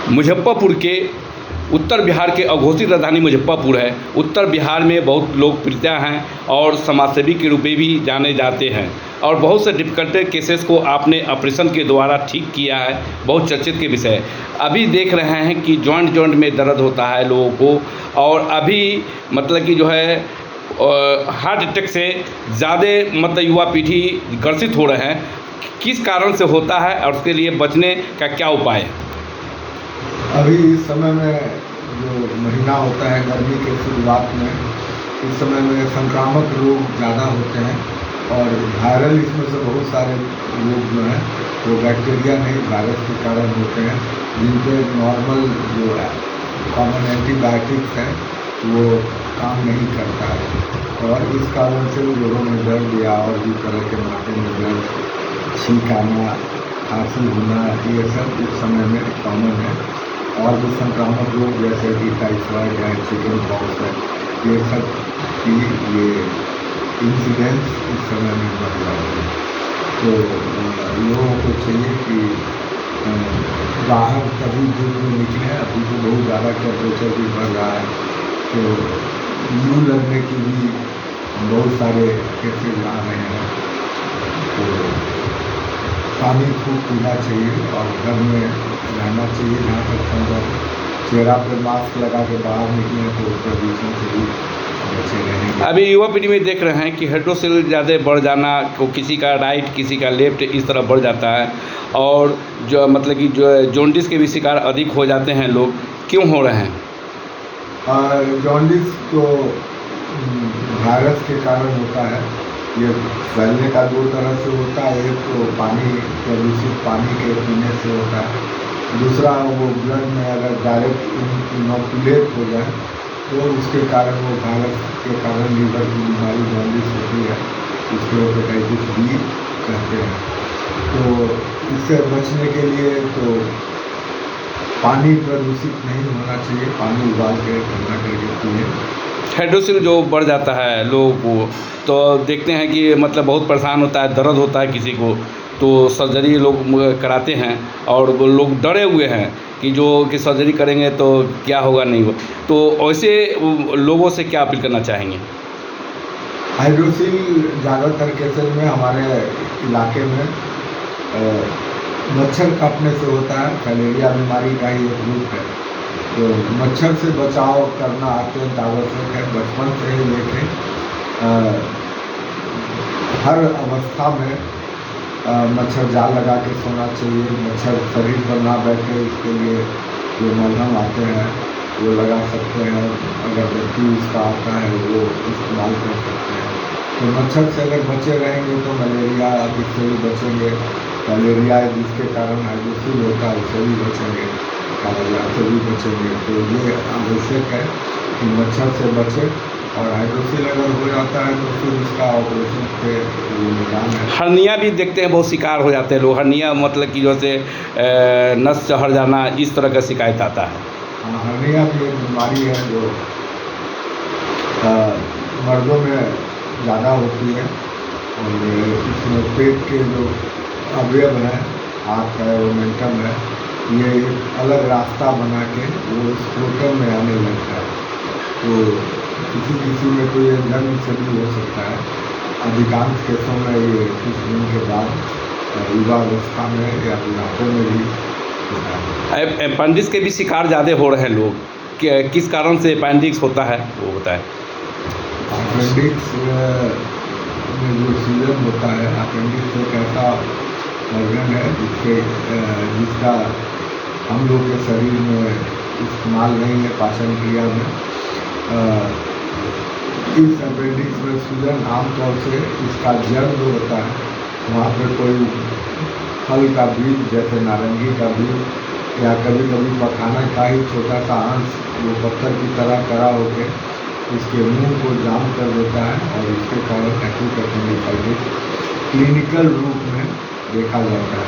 मुजफ्फरपुर के उत्तर बिहार के अघोषित राजधानी मुजफ्फरपुर है। उत्तर बिहार में बहुत लोकप्रियता हैं और समाजसेवी के रूप में भी जाने जाते हैं और बहुत से डिफिकल्ट केसेस को आपने ऑपरेशन के द्वारा ठीक किया है, बहुत चर्चित के विषय। अभी देख रहे हैं कि जॉइंट में दर्द होता है लोगों को और अभी मतलब कि जो है हार्ट अटैक से ज़्यादा मतलब युवा पीढ़ी ग्रसित हो रहे हैं। किस कारण से होता है और उसके लिए बचने का क्या उपाय है? अभी इस समय में जो महीना होता है गर्मी के शुरुआत में, इस समय में संक्रामक रोग ज़्यादा होते हैं और वायरल इसमें से बहुत सारे रोग जो हैं वो बैक्टीरिया नहीं वायरस के कारण होते हैं, जिन पे नॉर्मल जो है कॉमन एंटीबायोटिक्स है वो काम नहीं करता है और इस कारण से लोगों में दर्द या और भी तरह के माथे में दर्द, छींक आना, खांसी होना, ये सब इस समय में कॉमन है। और भी संक्रामक रोग जैसे कि टाइफाइड है, चिकन पॉक्स है, ये सब की ये इंसिडेंस इस समय में बढ़ रहा है। तो लोगों को चाहिए कि बाहर कभी धूप में निकलें। अभी तो बहुत ज़्यादा टेम्परेचर भी बढ़ रहा है, तो लू लगने की भी बहुत सारे केसेज आ रहे हैं। तो पानी खूब पीना चाहिए और घर में रहना चाहिए जहाँ तक संभव। चेहरा पर मास्क लगा के बाहर निकलें तो प्रदूषण से भी बचे रहेंगे। अभी युवा पीढ़ी में देख रहे हैं कि हाइड्रोसिल ज़्यादा बढ़ जाना, को किसी का राइट किसी का लेफ्ट इस तरह बढ़ जाता है और जो मतलब कि जो जॉन्डिस के भी शिकार अधिक हो जाते हैं लोग। क्यों हो रहे हैं? जॉन्डिस तो वायरस के कारण होता है। ये फैलने का दो तरह से होता है, एक तो पानी, प्रदूषित पानी के पीने से होता है, दूसरा वो ब्लड में अगर डायरेक्ट इनोकुलेट हो जाए तो उसके कारण वो वायरस के कारण लीवर की बीमारी जॉन्डिस होती है, इसको हेपेटाइटिस बी कहते हैं। तो इससे बचने के लिए तो पानी प्रदूषित नहीं होना चाहिए, पानी उबाल के ठंडा करके पिए। हाइड्रोसिल जो बढ़ जाता है लोगों को तो देखते हैं कि मतलब बहुत परेशान होता है, दर्द होता है किसी को, तो सर्जरी लोग कराते हैं और वो लोग डरे हुए हैं कि सर्जरी करेंगे तो क्या होगा नहीं हो। तो ऐसे लोगों से क्या अपील करना चाहेंगे? हाइड्रोसिल ज़्यादातर केसेस में हमारे इलाके में मच्छर काटने से होता है। फैलेरिया बीमारी का ही एक रूप है, तो मच्छर से बचाव करना अत्यंत आवश्यक है। बचपन से ही लेके हर अवस्था में मच्छर जाल लगा के सोना चाहिए। मच्छर शरीर पर ना बैठे इसके लिए जो मलहम आते हैं वो लगा सकते हैं, अगरबत्ती उसका आता है वो इस्तेमाल कर सकते हैं। तो मच्छर से अगर बचे रहेंगे तो मलेरिया इससे भी बचेंगे। मलेरिया जिसके कारण हाइड्रोसिल होता है उससे भी बचेंगे, कालाजार से भी बचेंगे। तो ये आवश्यक है कि मच्छर से बचे और हाइड्रोसिल अगर हो जाता है तो फिर उसका ऑपरेशन से निदान है। हर्निया भी देखते हैं बहुत शिकार हो जाते हैं लोग। हर्निया मतलब कि जैसे नस चढ़ जाना, इस तरह का शिकायत आता है। हाँ, हर्निया भी एक बीमारी है जो मर्दों में ज़्यादा होती है और इसमें पेट के जो अवयव हैं, हाथ है, ओमेंटम है, ये एक अलग रास्ता बना के वो स्क्रोटम में आने लगता है। तो किसी में तो ये जन्म से भी हो सकता है। अधिकांश केसों में ये कुछ दिन के बाद युवावस्था में या बुढ़ापे में भी होता है। अपेंडिक्स के भी शिकार ज़्यादा हो रहे हैं लोग। किस कारण से अपेंडिक्स होता है वो बताएं? अपेंडिक्स में जो सूजन होता है, अपेंडिक्स एक ऐसा ऑर्गन है जिसका हम लोग के शरीर में इस्तेमाल नहीं है पाचन क्रिया में। इस अपेंडिक्स में सूजन आमतौर से इसका जड़ जो होता है वहाँ पे कोई फल का बीज जैसे नारंगी का बीज या कभी कभी मखाना का ही छोटा सा अंश वो पत्थर की तरह कड़ा होकर इसके मुंह को जाम कर देता है और इसके कारण एक्यूट अपेंडिसाइटिस क्लिनिकल रूप में देखा जाता है।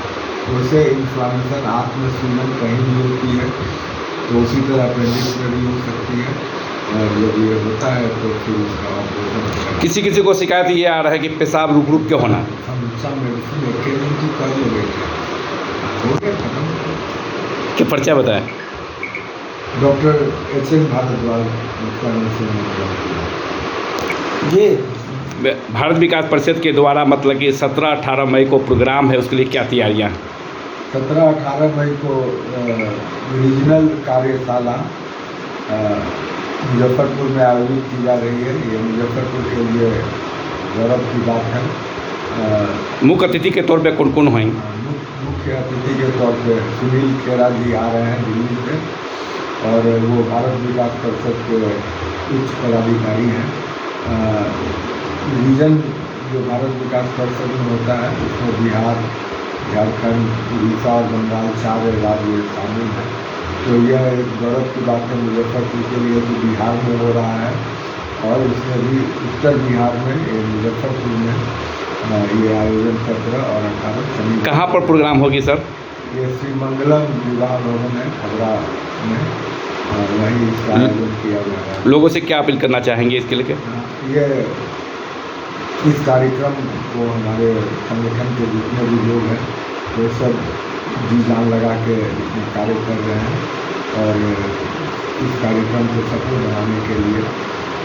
वैसे इन्फ्लामेशन आँख में सूजन कहीं भी होती है तो उसी तरह अपेंडिक्स में भी हो सकती है और जब ये होता है तो फिर उसका ऑपरेशन। किसी को शिकायत ये आ रहा है कि पेशाब रुक के होना। सब मेडिसिन एक दिन की कर लोगे क्या हो गया खत्म। क्या पर्चा बताएं? Doctor HS. भारद्वाज उसका नाम से ये भारत विकास परिषद के द्वारा मतलब कि 17-18 मई को प्रोग्राम है, उसके लिए क्या तैयारियां हैं? 17-18 मई को रीजनल कार्यशाला मुजफ्फरपुर में आयोजित की जा रही है। ये मुजफ्फरपुर के लिए गौरव की बात है। मुख्य अतिथि के तौर पे कौन कौन होंगे? मुख्य अतिथि के तौर पे सुनील खेरा जी आ रहे हैं दिल्ली से, और वो भारत विकास परिषद के उच्च पदाधिकारी हैं। रीजन जो भारत विकास परिषद में होता है उसमें बिहार, झारखंड, उड़ीसा और बंगाल 4 राज्य शामिल हैं। तो यह एक गौरव की बात है मुजफ्फरपुर के लिए कि बिहार में हो रहा है, और उसमें भी उत्तर बिहार में मुजफ्फरपुर में ये आयोजन 17 और 18 शनिवार। कहाँ पर प्रोग्राम होगी सर? ये श्री मंगलम विवाह भवन है खबरा में, वहीं इसका आयोजन किया जा रहा है। लोगों से क्या अपील करना चाहेंगे इसके लिए? ये इस कार्यक्रम को हमारे संगठन के जितने भी लोग हैं वो सब जी जान लगा के इसमें कार्य कर रहे हैं, और इस कार्यक्रम को सफल बनाने के लिए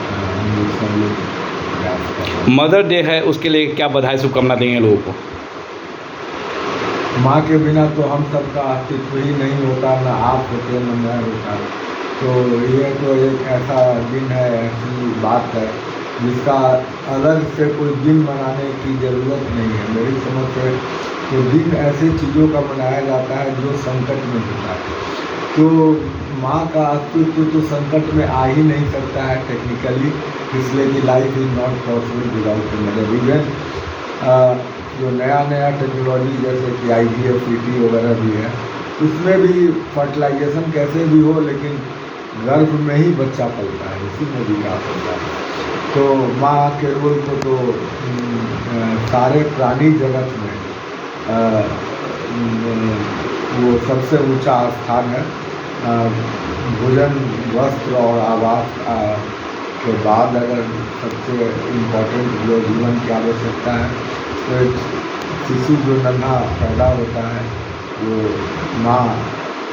हम लोग सब लोग प्रयास कर रहे हैं। मदर डे है, उसके लिए क्या बधाई शुभकामना देंगे लोगों को? माँ के बिना तो हम सबका अस्तित्व ही नहीं होता, न आप होते न मैं होता। तो ये तो एक ऐसा दिन है, ऐसी बात है जिसका अलग से कोई दिन मनाने की ज़रूरत नहीं है। मेरी समझ से तो दिन ऐसे चीज़ों का मनाया जाता है जो संकट में होता है। तो माँ का अस्तित्व तो संकट में आ ही नहीं सकता है टेक्निकली, इसलिए कि life is not possible without a mother. Even जो नया टेक्नोलॉजी जैसे कि IVF, PT वगैरह भी है, उसमें भी फर्टिलाइजेशन कैसे भी हो लेकिन गर्भ में ही बच्चा पलता है, इसी में विकास होता है। तो माँ के रोल को तो सारे प्राणी जगत में वो सबसे ऊंचा स्थान है। भोजन, वस्त्र और आवास के बाद अगर सबसे इम्पोर्टेंट जो जीवन की आवश्यकता है तो एक शिशु जो नन्हा पैदा होता है वो माँ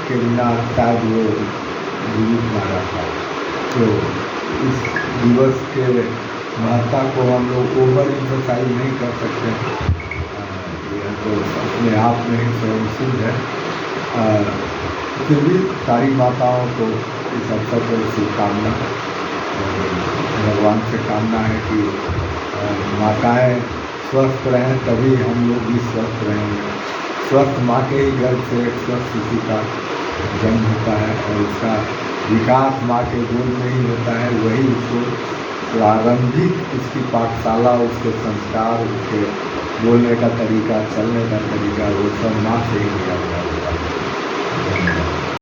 के बिना शायद वो जीवित ना रहता। तो इस दिवस के महत्ता को हम लोग ओवर इम्फसाइज नहीं कर सकते हैं, यह तो अपने आप में ही स्वयं सिद्ध है। फिर भी सारी माताओं को इस अवसर पर शुभकामना, और भगवान से कामना है कि माताएं स्वस्थ रहें, तभी हम लोग भी स्वस्थ रहेंगे। स्वस्थ माँ के ही गर्भ से एक स्वस्थ शिशु का जन्म होता है, और उसका विकास माँ के गोद में ही होता है। वही उसको प्रारंभिक उसकी पाठशाला, उसके संस्कार, उसके बोलने का तरीका, चलने का तरीका वो सब माँ से ही लिया हुआ होता है।